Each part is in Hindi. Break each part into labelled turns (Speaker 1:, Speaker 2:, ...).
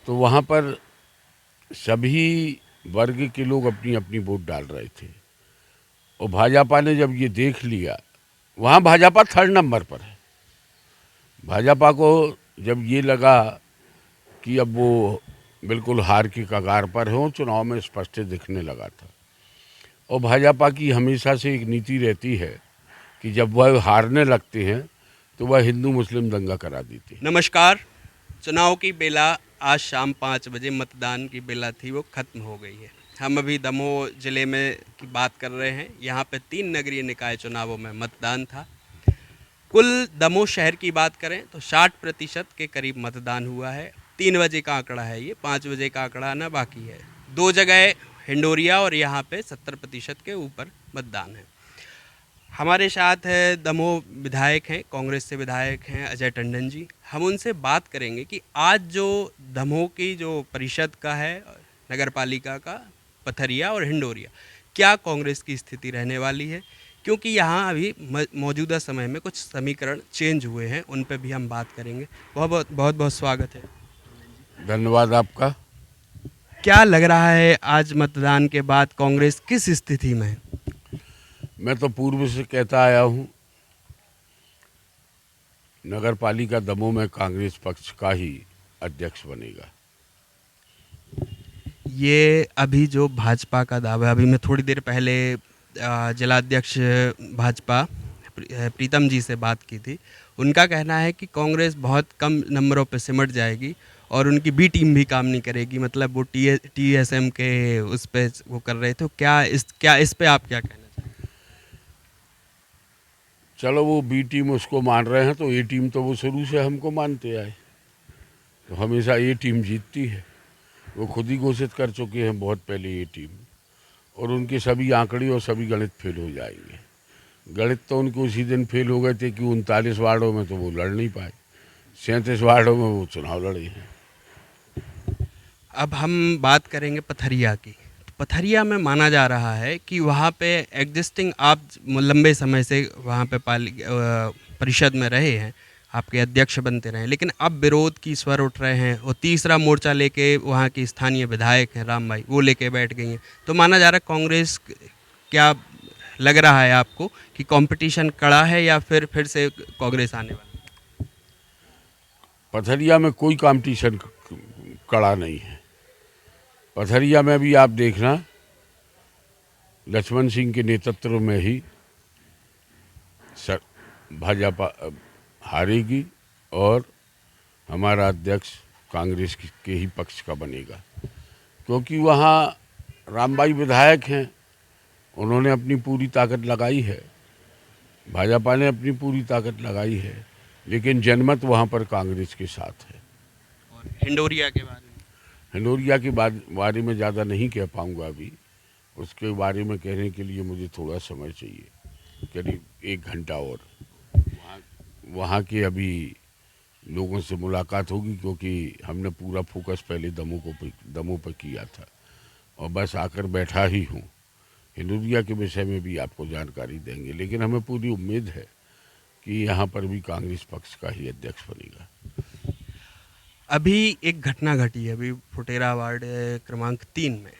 Speaker 1: तो वहाँ पर सभी वर्ग के लोग अपनी अपनी वोट डाल रहे थे और भाजपा ने जब ये देख लिया, वहाँ भाजपा 3rd नंबर पर है। भाजपा को जब ये लगा कि अब वो बिल्कुल हार की कगार पर हो, चुनाव में स्पष्ट दिखने लगा था। और भाजपा की हमेशा से एक नीति रहती है कि जब वह हारने लगते हैं तो वह हिंदू मुस्लिम दंगा करा देती है।
Speaker 2: नमस्कार। चुनाव की बेला आज शाम 5 बजे मतदान की बेला थी, वो ख़त्म हो गई है। हम अभी दमोह ज़िले में की बात कर रहे हैं। यहाँ पे 3 नगरीय निकाय चुनावों में मतदान था। कुल दमोह शहर की बात करें तो 60% के करीब मतदान हुआ है। 3 बजे का आंकड़ा है ये, 5 बजे का आंकड़ा आना बाकी है। 2 जगह हिंडोरिया और यहाँ पे 70% के ऊपर मतदान है। हमारे साथ है दमोह विधायक हैं, कांग्रेस से विधायक हैं अजय टंडन जी। हम उनसे बात करेंगे कि आज जो दमोह की जो परिषद का है, नगर पालिका का, पथरिया और हिंडोरिया, क्या कांग्रेस की स्थिति रहने वाली है, क्योंकि यहाँ अभी मौजूदा समय में कुछ समीकरण चेंज हुए हैं, उन पर भी हम बात करेंगे। बहुत बहुत स्वागत है।
Speaker 1: धन्यवाद आपका।
Speaker 2: क्या लग रहा है आज मतदान के बाद कांग्रेस किस स्थिति में है?
Speaker 1: मैं तो पूर्व से कहता आया हूँ, नगर पालिका दमोह में कांग्रेस पक्ष का ही अध्यक्ष बनेगा।
Speaker 2: ये अभी जो भाजपा का दावा, अभी मैं थोड़ी देर पहले जिलाध्यक्ष भाजपा प्रीतम जी से बात की थी। उनका कहना है कि कांग्रेस बहुत कम नंबरों पर सिमट जाएगी और उनकी बी टीम भी काम नहीं करेगी, मतलब वो टीएसएम के उस पर वो कर रहे थे। क्या इस पे आप क्या कहना चाहेंगे?
Speaker 1: चलो, वो बी टीम उसको मान रहे हैं तो ए टीम तो वो शुरू से हमको मानते आए, तो हमेशा ए टीम जीतती है। वो खुद ही घोषित कर चुके हैं बहुत पहले ए टीम, और उनके सभी आंकड़े और सभी गणित फेल हो जाएंगे। गणित तो उनके उसी दिन फेल हो गए थे कि 39 वार्डों में तो वो लड़ नहीं पाए, 37 वार्डों में वो चुनाव लड़े हैं।
Speaker 2: अब हम बात करेंगे पथरिया की। पथरिया में माना जा रहा है कि वहाँ पे एग्जिस्टिंग, आप लंबे समय से वहाँ पे परिषद में रहे हैं, आपके अध्यक्ष बनते रहे, लेकिन अब विरोध की स्वर उठ रहे हैं और तीसरा मोर्चा लेके वहाँ की स्थानीय विधायक हैं राम भाई, वो लेके बैठ गई हैं। तो माना जा रहा है कांग्रेस, क्या लग रहा है आपको कि कंपटीशन कड़ा है या फिर से कांग्रेस आने वाली?
Speaker 1: पथरिया में कोई कंपटीशन कड़ा नहीं है। पथरिया में भी आप देखना, लक्ष्मण सिंह के नेतृत्व में ही भाजपा हारेगी और हमारा अध्यक्ष कांग्रेस के ही पक्ष का बनेगा, क्योंकि वहाँ रामबाई विधायक हैं, उन्होंने अपनी पूरी ताकत लगाई है, भाजपा ने अपनी पूरी ताकत लगाई है, लेकिन जनमत वहाँ पर कांग्रेस के साथ है।
Speaker 2: और हिंडोरिया के बारे में?
Speaker 1: हिंडोरिया के बारे में ज़्यादा नहीं कह पाऊँगा अभी, उसके बारे में कहने के लिए मुझे थोड़ा समय चाहिए, करीब 1 घंटा और। वहाँ के अभी लोगों से मुलाकात होगी, क्योंकि हमने पूरा फोकस पहले दमोह पर किया था और बस आकर बैठा ही हूँ। हिंडोरिया के विषय में भी आपको जानकारी देंगे, लेकिन हमें पूरी उम्मीद है कि यहाँ पर भी कांग्रेस पक्ष का ही अध्यक्ष बनेगा।
Speaker 2: अभी एक घटना घटी है, अभी फुटेरा वार्ड क्रमांक 3 में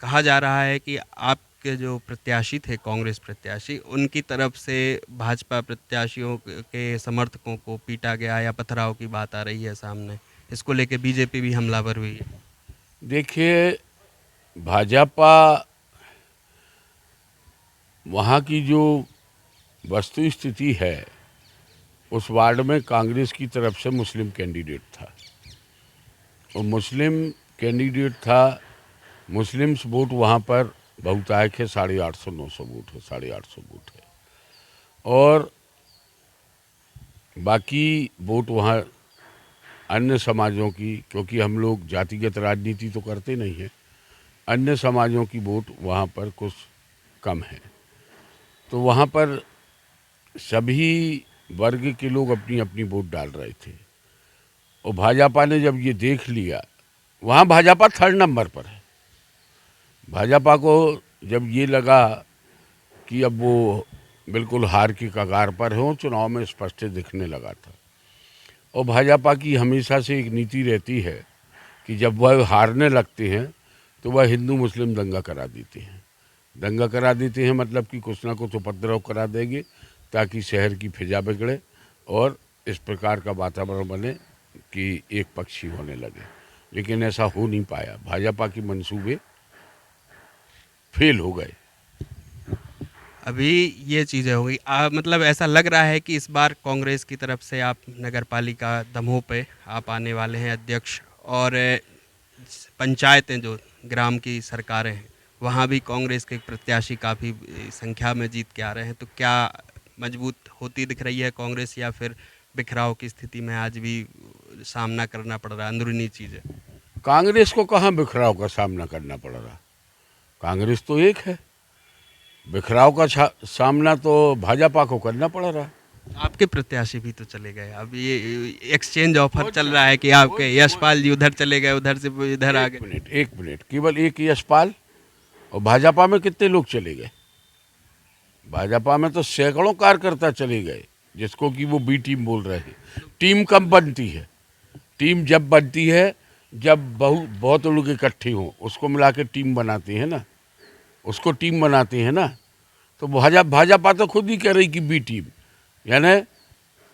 Speaker 2: कहा जा रहा है कि आपके जो प्रत्याशी थे, कांग्रेस प्रत्याशी, उनकी तरफ से भाजपा प्रत्याशियों के समर्थकों को पीटा गया या पथराव की बात आ रही है सामने। इसको लेके बीजेपी भी हमलावर हुई है।
Speaker 1: देखिए, भाजपा वहाँ की जो वस्तु स्थिति है, उस वार्ड में कांग्रेस की तरफ से मुस्लिम कैंडिडेट था और मुस्लिम कैंडिडेट था। मुस्लिम्स वोट वहाँ पर बहुतायत है, 850-900 वोट है, 850 वोट है, और बाकी वोट वहाँ अन्य समाजों की, क्योंकि हम लोग जातिगत राजनीति तो करते नहीं हैं, अन्य समाजों की वोट वहाँ पर कुछ कम है। तो वहाँ पर सभी वर्ग के लोग अपनी अपनी वोट डाल रहे थे और भाजपा ने जब ये देख लिया, वहाँ भाजपा 3rd नंबर पर है। भाजपा को जब ये लगा कि अब वो बिल्कुल हार की कगार पर हो, चुनाव में स्पष्ट दिखने लगा था। और भाजपा की हमेशा से एक नीति रहती है कि जब वह हारने लगते हैं तो वह हिंदू मुस्लिम दंगा करा देते हैं। दंगा करा देते हैं मतलब कि कुछ ना कुछ उपद्रव करा देंगे ताकि शहर की फिजा बिगड़े और इस प्रकार का वातावरण बने कि एक पक्षी होने लगे। लेकिन ऐसा हो नहीं पाया, भाजपा की मंसूबे फेल हो गए।
Speaker 2: अभी ये चीज़ें हो गई मतलब ऐसा लग रहा है कि इस बार कांग्रेस की तरफ से आप नगर पालिका दमोह पे आप आने वाले हैं अध्यक्ष, और पंचायतें जो ग्राम की सरकारें हैं वहाँ भी कांग्रेस के प्रत्याशी काफ़ी संख्या में जीत के आ रहे हैं, तो क्या मजबूत होती दिख रही है कांग्रेस, या फिर बिखराव की स्थिति में आज भी सामना करना पड़ रहा है, अंदरूनी चीज़ें?
Speaker 1: कांग्रेस को कहाँ बिखराव का सामना करना पड़ रहा, कांग्रेस तो एक है। बिखराव का सामना तो भाजपा को करना पड़ रहा है।
Speaker 2: आपके प्रत्याशी भी तो चले गए, अब ये एक्सचेंज ऑफर चल रहा है कि आपके यशपाल जी उधर चले गए, उधर से इधर आ गए।
Speaker 1: एक मिनट, केवल एक यशपाल, और भाजपा में कितने लोग चले गए? भाजपा में तो सैकड़ों कार्यकर्ता चले गए, जिसको कि वो बी टीम बोल रहे हैं। टीम कब बनती है? टीम जब बनती है जब बहुत लोग इकट्ठे हों, उसको मिला के टीम बनाते हैं ना, उसको टीम बनाते हैं ना। तो भाजपा तो खुद ही कह रही कि बी टीम, यानी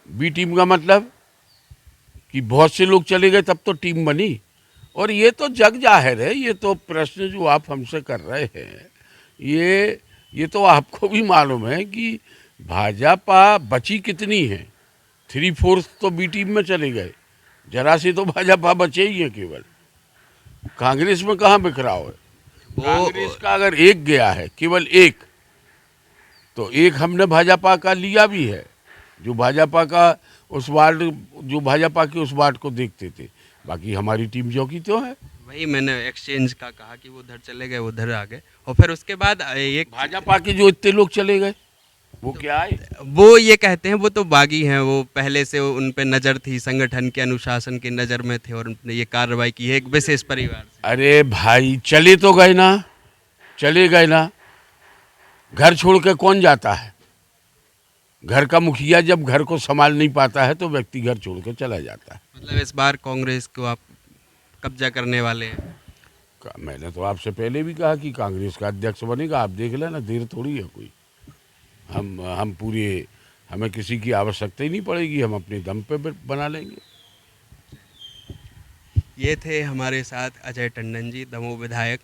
Speaker 1: बी टीम का मतलब कि बहुत से लोग चले गए तब तो टीम बनी। और ये तो जग जाहिर है, ये तो प्रश्न जो आप हमसे कर रहे हैं ये तो आपको भी मालूम है कि भाजपा बची कितनी है। 3/4 तो बी टीम में चले गए, जरा से तो भाजपा बचे ही है केवल। कांग्रेस में कहाँ बिखराव है? कांग्रेस का अगर एक गया है, केवल एक, तो एक हमने भाजपा का लिया भी है, जो भाजपा का उस वार्ड, जो भाजपा के उस वार्ड को देखते थे। बाकी हमारी टीम जो की तो है।
Speaker 2: वही मैंने एक्सचेंज का कहा कि वो उधर चले गए, उधर आ गए, और फिर उसके बाद एक
Speaker 1: भाजपा के जो इतने लोग चले गए वो
Speaker 2: तो
Speaker 1: क्या है?
Speaker 2: वो ये कहते हैं वो तो बागी हैं, वो पहले से उन पे नज़र थी, संगठन के अनुशासन की नज़र में थे और उन्होंने ये कार्रवाई की है एक विशेष परिवार से।
Speaker 1: अरे भाई, चले तो गए ना, चले गए ना। घर छोड़ के कौन जाता है? घर का मुखिया जब घर को संभाल नहीं पाता है तो व्यक्ति घर छोड़ के चला जाता है।
Speaker 2: मतलब इस बार कांग्रेस को आप कब्जा करने वाले हैं?
Speaker 1: मैंने तो आपसे पहले भी कहा कि कांग्रेस का अध्यक्ष बनेगा, आप देख लेना, देर थोड़ी है कोई। हम पूरे, हमें किसी की आवश्यकता ही नहीं पड़ेगी, हम अपने दम पे बना लेंगे।
Speaker 2: ये थे हमारे साथ अजय टंडन जी, दमोह विधायक।